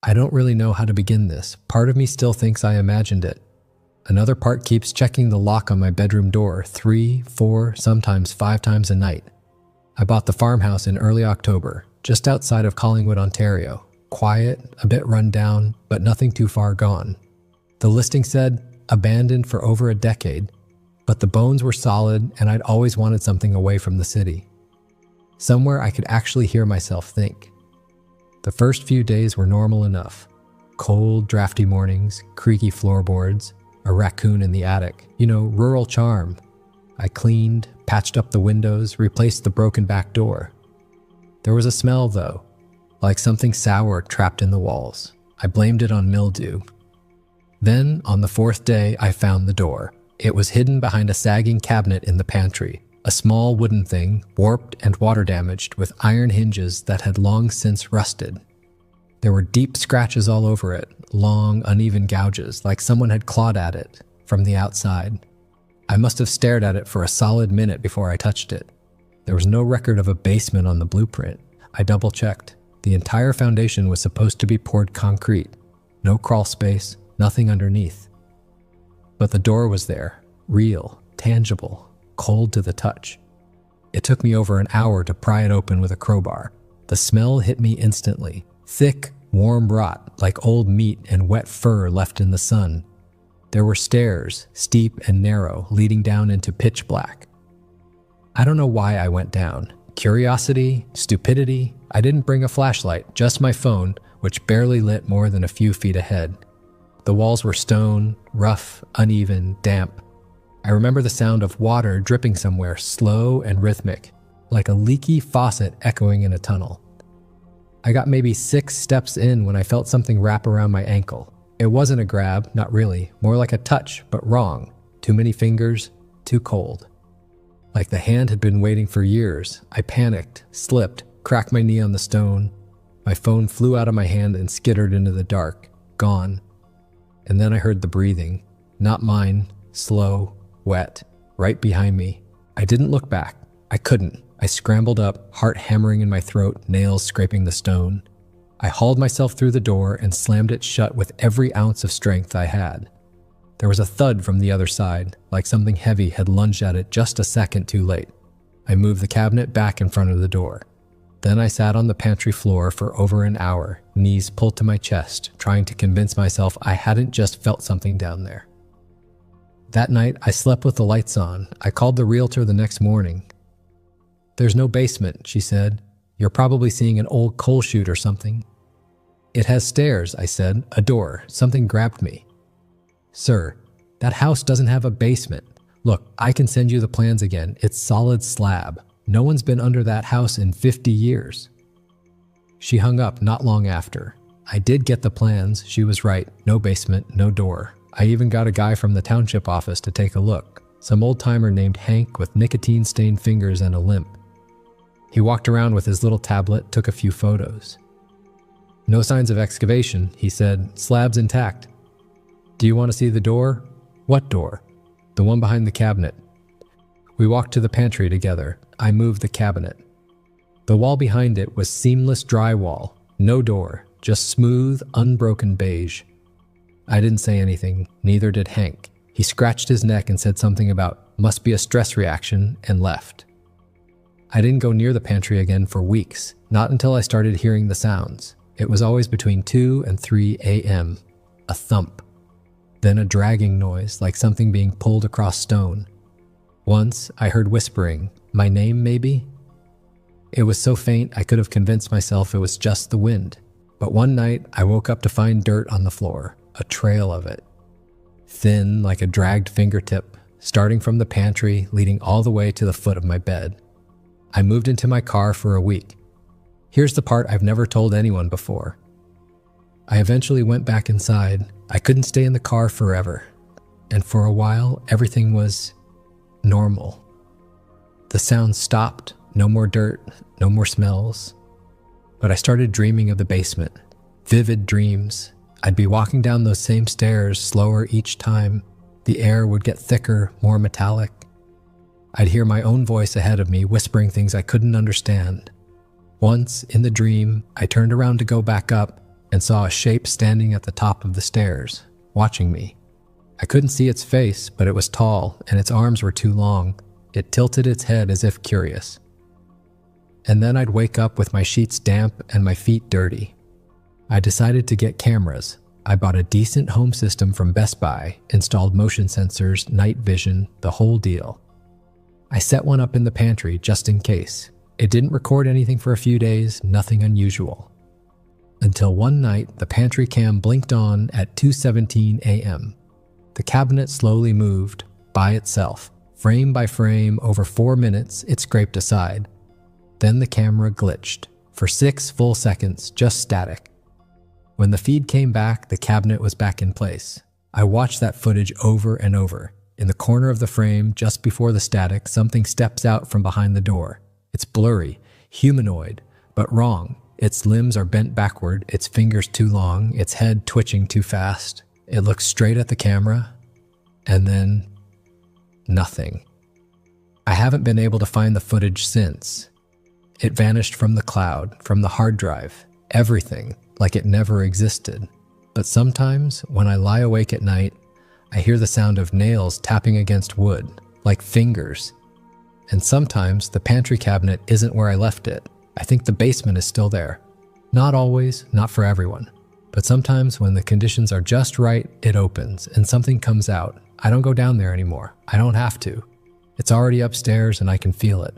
I don't really know how to begin this. Part of me still thinks I imagined it. Another part keeps checking the lock on my bedroom door 3, 4, sometimes 5 times a night. I bought the farmhouse in early October, just outside of Collingwood, Ontario. Quiet, a bit run down, but nothing too far gone. The listing said, abandoned for over a decade, but the bones were solid and I'd always wanted something away from the city. Somewhere I could actually hear myself think. The first few days were normal enough. Cold, drafty mornings, creaky floorboards, a raccoon in the attic, rural charm. I cleaned, patched up the windows, replaced the broken back door. There was a smell though, like something sour trapped in the walls. I blamed it on mildew. Then, on the 4th day, I found the door. It was hidden behind a sagging cabinet in the pantry, a small wooden thing, warped and water damaged, with iron hinges that had long since rusted. There were deep scratches all over it, long, uneven gouges, like someone had clawed at it from the outside. I must have stared at it for a solid minute before I touched it. There was no record of a basement on the blueprint. I double-checked. The entire foundation was supposed to be poured concrete. No crawl space, nothing underneath. But the door was there, real, tangible, cold to the touch. It took me over an hour to pry it open with a crowbar. The smell hit me instantly. Thick, warm rot, like old meat and wet fur left in the sun. There were stairs, steep and narrow, leading down into pitch black. I don't know why I went down. Curiosity? Stupidity? I didn't bring a flashlight, just my phone, which barely lit more than a few feet ahead. The walls were stone, rough, uneven, damp. I remember the sound of water dripping somewhere, slow and rhythmic, like a leaky faucet echoing in a tunnel. I got maybe 6 steps in when I felt something wrap around my ankle. It wasn't a grab, not really, more like a touch, but wrong. Too many fingers, too cold. Like the hand had been waiting for years. I panicked, slipped, cracked my knee on the stone. My phone flew out of my hand and skittered into the dark, gone. And then I heard the breathing. Not mine, slow, wet, right behind me. I didn't look back. I couldn't. I scrambled up, heart hammering in my throat, nails scraping the stone. I hauled myself through the door and slammed it shut with every ounce of strength I had. There was a thud from the other side, like something heavy had lunged at it just a second too late. I moved the cabinet back in front of the door. Then I sat on the pantry floor for over an hour, knees pulled to my chest, trying to convince myself I hadn't just felt something down there. That night, I slept with the lights on. I called the realtor the next morning. "There's no basement," she said. "You're probably seeing an old coal chute or something." "It has stairs," I said. "A door." Something grabbed me. "Sir, that house doesn't have a basement. Look, I can send you the plans again. It's solid slab. No one's been under that house in 50 years. She hung up not long after. I did get the plans. She was right. No basement, no door. I even got a guy from the township office to take a look. Some old-timer named Hank with nicotine-stained fingers and a limp. He walked around with his little tablet, took a few photos. "No signs of excavation," he said. "Slab's intact." "Do you want to see the door?" "What door?" "The one behind the cabinet." We walked to the pantry together. I moved the cabinet. The wall behind it was seamless drywall, no door, just smooth, unbroken beige. I didn't say anything, neither did Hank. He scratched his neck and said something about "must be a stress reaction" and left. I didn't go near the pantry again for weeks, not until I started hearing the sounds. It was always between 2 and 3 a.m. A thump. Then a dragging noise, like something being pulled across stone. Once, I heard whispering, my name maybe? It was so faint I could have convinced myself it was just the wind. But one night, I woke up to find dirt on the floor, a trail of it. Thin, like a dragged fingertip, starting from the pantry, leading all the way to the foot of my bed. I moved into my car for a week. Here's the part I've never told anyone before. I eventually went back inside. I couldn't stay in the car forever. And for a while, everything was normal. The sound stopped, no more dirt, no more smells. But I started dreaming of the basement. Vivid dreams. I'd be walking down those same stairs, slower each time. The air would get thicker, more metallic. I'd hear my own voice ahead of me, whispering things I couldn't understand. Once, in the dream, I turned around to go back up, and saw a shape standing at the top of the stairs, watching me. I couldn't see its face, but it was tall and its arms were too long. It tilted its head as if curious. And then I'd wake up with my sheets damp and my feet dirty. I decided to get cameras. I bought a decent home system from Best Buy, installed motion sensors, night vision, the whole deal. I set one up in the pantry just in case. It didn't record anything for a few days, nothing unusual. Until one night, the pantry cam blinked on at 2:17 a.m. The cabinet slowly moved, by itself. Frame by frame, over 4 minutes, it scraped aside. Then the camera glitched. For 6 full seconds, just static. When the feed came back, the cabinet was back in place. I watched that footage over and over. In the corner of the frame, just before the static, something steps out from behind the door. It's blurry, humanoid, but wrong. Its limbs are bent backward, its fingers too long, its head twitching too fast. It looks straight at the camera, and then nothing. I haven't been able to find the footage since. It vanished from the cloud, from the hard drive, everything, like it never existed. But sometimes, when I lie awake at night, I hear the sound of nails tapping against wood, like fingers. And sometimes the pantry cabinet isn't where I left it. I think the basement is still there. Not always, not for everyone. But sometimes when the conditions are just right, it opens and something comes out. I don't go down there anymore. I don't have to. It's already upstairs and I can feel it.